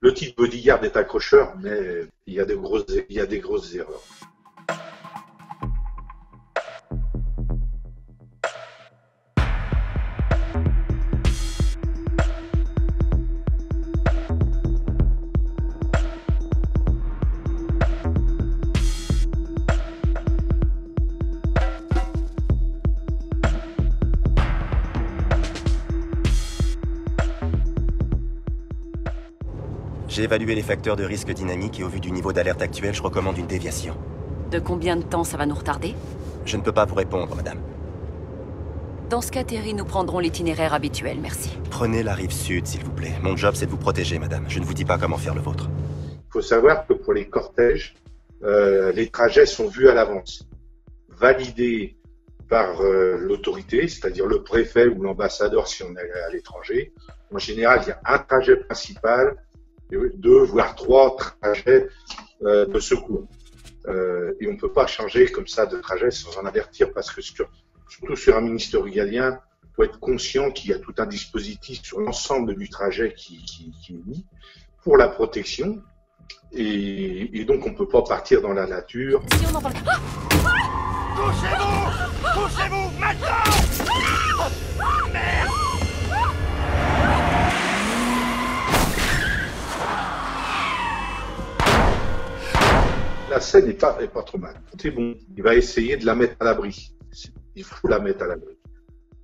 Le titre bodyguard est accrocheur, mais il y a des grosses erreurs. J'ai évalué les facteurs de risque dynamique et au vu du niveau d'alerte actuel, je recommande une déviation. De combien de temps ça va nous retarder? Je ne peux pas vous répondre, madame. Dans ce cas, Terry, nous prendrons l'itinéraire habituel, merci. Prenez la rive sud, s'il vous plaît. Mon job, c'est de vous protéger, madame. Je ne vous dis pas comment faire le vôtre. Il faut savoir que pour les cortèges, les trajets sont vus à l'avance, validés par l'autorité, c'est-à-dire le préfet ou l'ambassadeur si on est à l'étranger. En général, il y a un trajet principal, 2 voire 3 trajets de secours. Et on ne peut pas changer comme ça de trajet sans en avertir parce que surtout sur un ministère régalien, il faut être conscient qu'il y a tout un dispositif sur l'ensemble du trajet qui est mis pour la protection. Et donc on ne peut pas partir dans la nature. Si on en parle... Ah Couchez-vous! Couchez-vous maintenant! Merde! La scène n'est pas trop mal. C'est bon, il va essayer de la mettre à l'abri. Il faut la mettre à l'abri.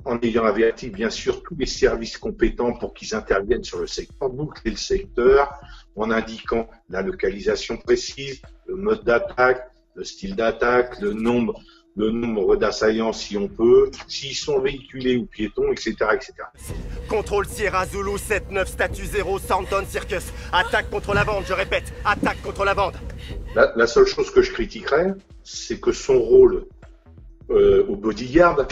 En ayant averti, bien sûr, tous les services compétents pour qu'ils interviennent sur le secteur, boucler le secteur, en indiquant la localisation précise, le mode d'attaque, le style d'attaque, le nombre d'assaillants si on peut, s'ils sont véhiculés ou piétons, etc., etc. Contrôle Sierra Zulu 7-9 statut 0 Santon Circus. Attaque contre la bande, je répète, attaque contre la bande. La seule chose que je critiquerais, c'est que son rôle au bodyguard,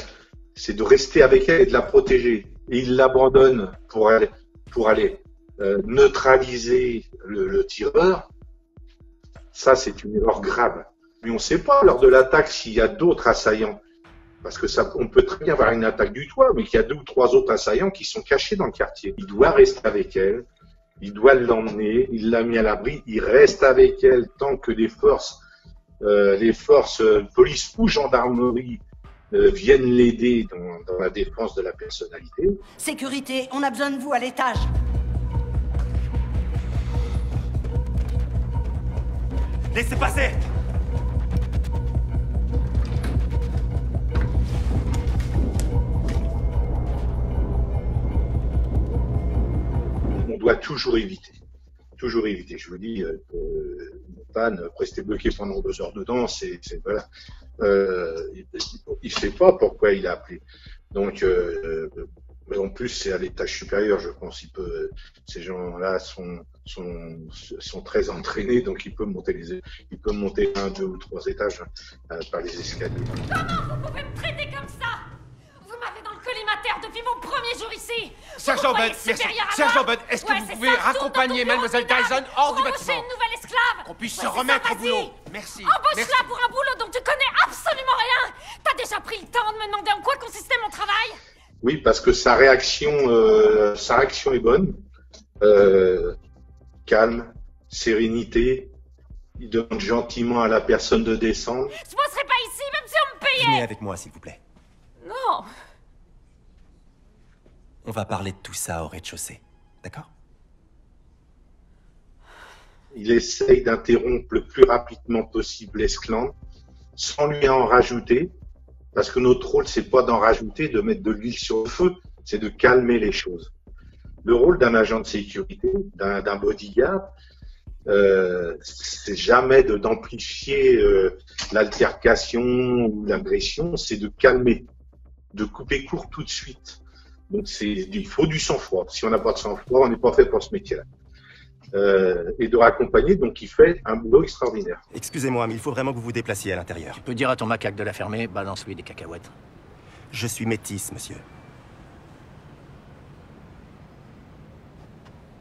c'est de rester avec elle et de la protéger. Et il l'abandonne pour aller neutraliser le tireur. Ça, c'est une erreur grave. Mais on ne sait pas lors de l'attaque s'il y a d'autres assaillants. Parce que on peut très bien avoir une attaque du toit, mais qu'il y a 2 ou 3 autres assaillants qui sont cachés dans le quartier. Il doit rester avec elle. Il doit l'emmener, il l'a mis à l'abri, il reste avec elle tant que les forces police ou gendarmerie viennent l'aider dans la défense de la personnalité. Sécurité, on a besoin de vous à l'étage. Laissez passer! On doit toujours éviter. Toujours éviter. Je vous dis, panne, rester bloqué pendant 2 heures dedans, voilà. Il ne sait pas pourquoi il a appelé. Donc, en plus, c'est à l'étage supérieur, je pense. Ces gens-là sont très entraînés, donc il peut monter 1, 2 ou 3 étages par les escaliers. Comment vous pouvez me traiter comme ça? Vous m'avez dans le collimateur depuis mon premier jour ici. Sergent Bud, merci. Sergent Bud, est-ce que vous pouvez raccompagner Mademoiselle Dyson hors du bâtiment? Une nouvelle esclave. Qu'on puisse se remettre au boulot. Merci. Embauche-la pour un boulot dont tu connais absolument rien. T'as déjà pris le temps de me demander en quoi consistait mon travail? Oui, parce que sa réaction est bonne. Calme, sérénité. Il demande gentiment à la personne de descendre. Je bosserai pas ici, même si on me payait. Venez avec moi, s'il vous plaît. Non. On va parler de tout ça au rez-de-chaussée, d'accord? Il essaye d'interrompre le plus rapidement possible l'esclandre, sans lui en rajouter, parce que notre rôle, c'est pas d'en rajouter, de mettre de l'huile sur le feu, c'est de calmer les choses. Le rôle d'un agent de sécurité, d'un bodyguard, c'est jamais d'amplifier l'altercation ou l'agression, c'est de calmer, de couper court tout de suite. Donc il faut du sang-froid. Si on n'a pas de sang-froid, on n'est pas fait pour ce métier-là. Et de raccompagner, donc il fait un boulot extraordinaire. Excusez-moi, mais il faut vraiment que vous vous déplaciez à l'intérieur. Tu peux dire à ton macaque de la fermer, balance-lui des cacahuètes. Je suis métisse, monsieur.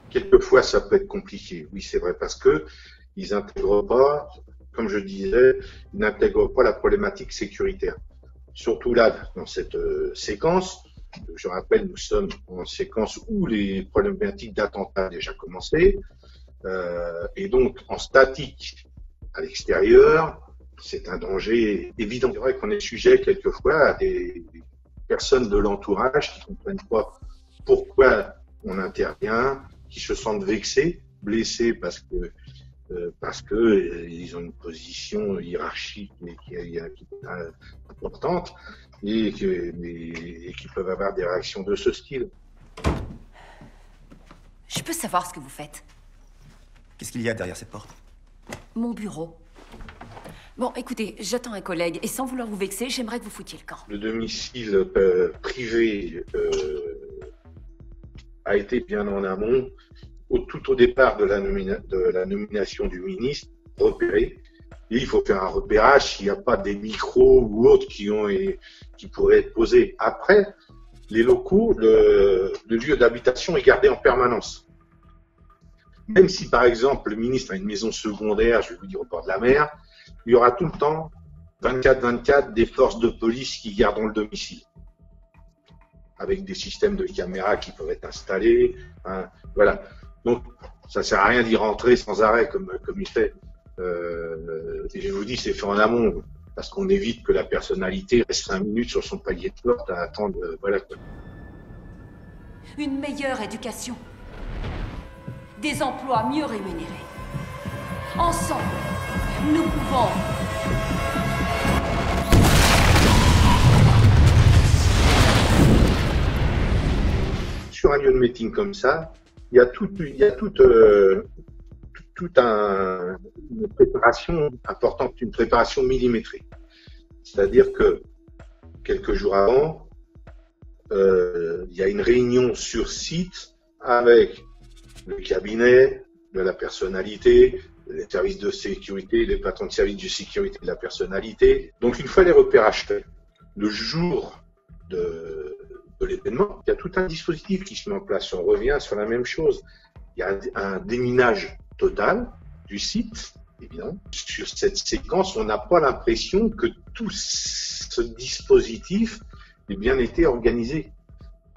Quelquefois, ça peut être compliqué. Oui, c'est vrai, parce que ils n'intègrent pas, comme je disais, ils n'intègrent pas la problématique sécuritaire. Surtout là, dans cette séquence, je rappelle, nous sommes en séquence où les problématiques d'attentat ont déjà commencé. Et donc, en statique, à l'extérieur, c'est un danger évident. C'est vrai qu'on est sujet quelquefois à des personnes de l'entourage qui ne comprennent pas pourquoi on intervient, qui se sentent vexés, blessés parce que ils ont une position hiérarchique qui est importante et qui peuvent avoir des réactions de ce style. Je peux savoir ce que vous faites? Qu'est-ce qu'il y a derrière cette porte? Mon bureau. Bon, écoutez, j'attends un collègue, et sans vouloir vous vexer, j'aimerais que vous foutiez le camp. Le domicile privé a été bien en amont, tout au départ de la nomination du ministre, repéré. Et il faut faire un repérage s'il n'y a pas des micros ou autres qui pourraient être posés. Après, les locaux, le lieu d'habitation est gardé en permanence. Même si, par exemple, le ministre a une maison secondaire, je vais vous dire au bord de la mer, il y aura tout le temps, 24/24, des forces de police qui garderont le domicile. Avec des systèmes de caméras qui peuvent être installés. Hein, voilà. Donc, ça sert à rien d'y rentrer sans arrêt comme il fait. Et je vous dis, c'est fait en amont, parce qu'on évite que la personnalité reste 5 minutes sur son palier de porte à attendre. Voilà. Une meilleure éducation. Des emplois mieux rémunérés. Ensemble, nous pouvons... Sur un lieu de meeting comme ça, il y a toute une préparation importante, une préparation millimétrée. C'est-à-dire que quelques jours avant, il y a une réunion sur site avec le cabinet de la personnalité, les services de sécurité, les patrons de services de sécurité de la personnalité. Donc une fois les repérages faits, le jour de l'événement, il y a tout un dispositif qui se met en place. On revient sur la même chose. Il y a un déminage total du site, évidemment. Sur cette séquence, on n'a pas l'impression que tout ce dispositif ait bien été organisé.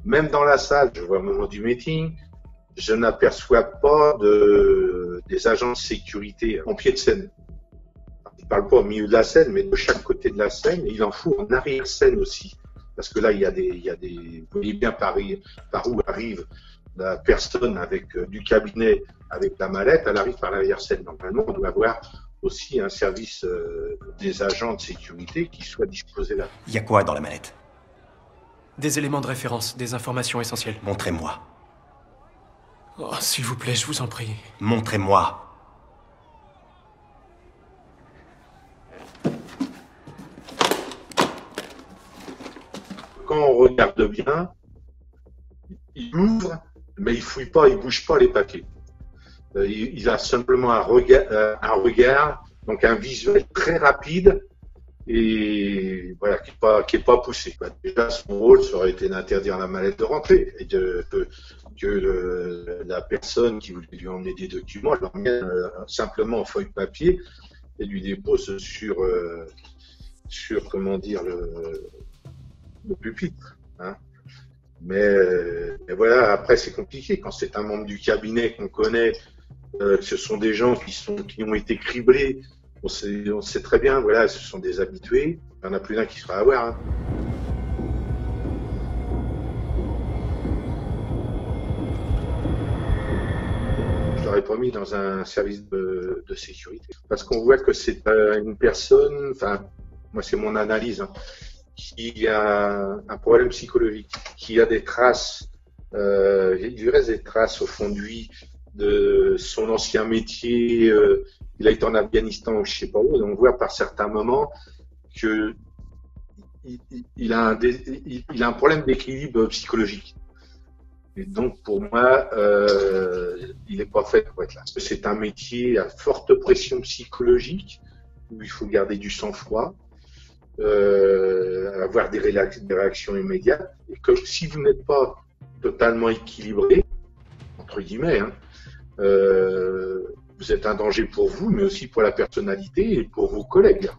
Même dans la salle, je vois au moment du meeting, je n'aperçois pas des agents de sécurité en pied de scène. Ils ne parlent pas au milieu de la scène, mais de chaque côté de la scène. Et il en faut en arrière-scène aussi. Parce que là, il y a des, vous voyez bien par où arrive la personne avec du cabinet, avec la mallette, elle arrive par l'arrière-scène. Normalement, on doit avoir aussi un service des agents de sécurité qui soit disposé là. Il y a quoi dans la mallette? Des éléments de référence, des informations essentielles. Montrez-moi. Oh, s'il vous plaît, je vous en prie. Montrez-moi. Quand on regarde bien, il ouvre, mais il fouille pas, il bouge pas les papiers. Il a simplement un regard, donc un visuel très rapide et voilà, qui est pas poussé. Déjà, son rôle, ça aurait été d'interdire la mallette de rentrée et que la personne qui voulait lui emmener des documents l'emmène simplement en feuille de papier et lui dépose sur comment dire le pupitre. Hein. Mais voilà, après c'est compliqué quand c'est un membre du cabinet qu'on connaît, que ce sont des gens qui ont été criblés. On sait très bien, voilà, ce sont des habitués. Il n'y en a plus d'un qui sera à voir. Hein. Je l'aurais pas mis dans un service de sécurité. Parce qu'on voit que c'est une personne, enfin, moi c'est mon analyse, hein, qui a un problème psychologique, qui a des traces, il lui reste des traces au fond de lui de son ancien métier, il a été en Afghanistan ou je sais pas où, et on voit par certains moments que il a un problème d'équilibre psychologique. Et donc pour moi, il n'est pas fait pour être là. C'est un métier à forte pression psychologique où il faut garder du sang-froid. Avoir des réactions immédiates, et que si vous n'êtes pas totalement équilibré, entre guillemets, hein, vous êtes un danger pour vous, mais aussi pour la personnalité et pour vos collègues.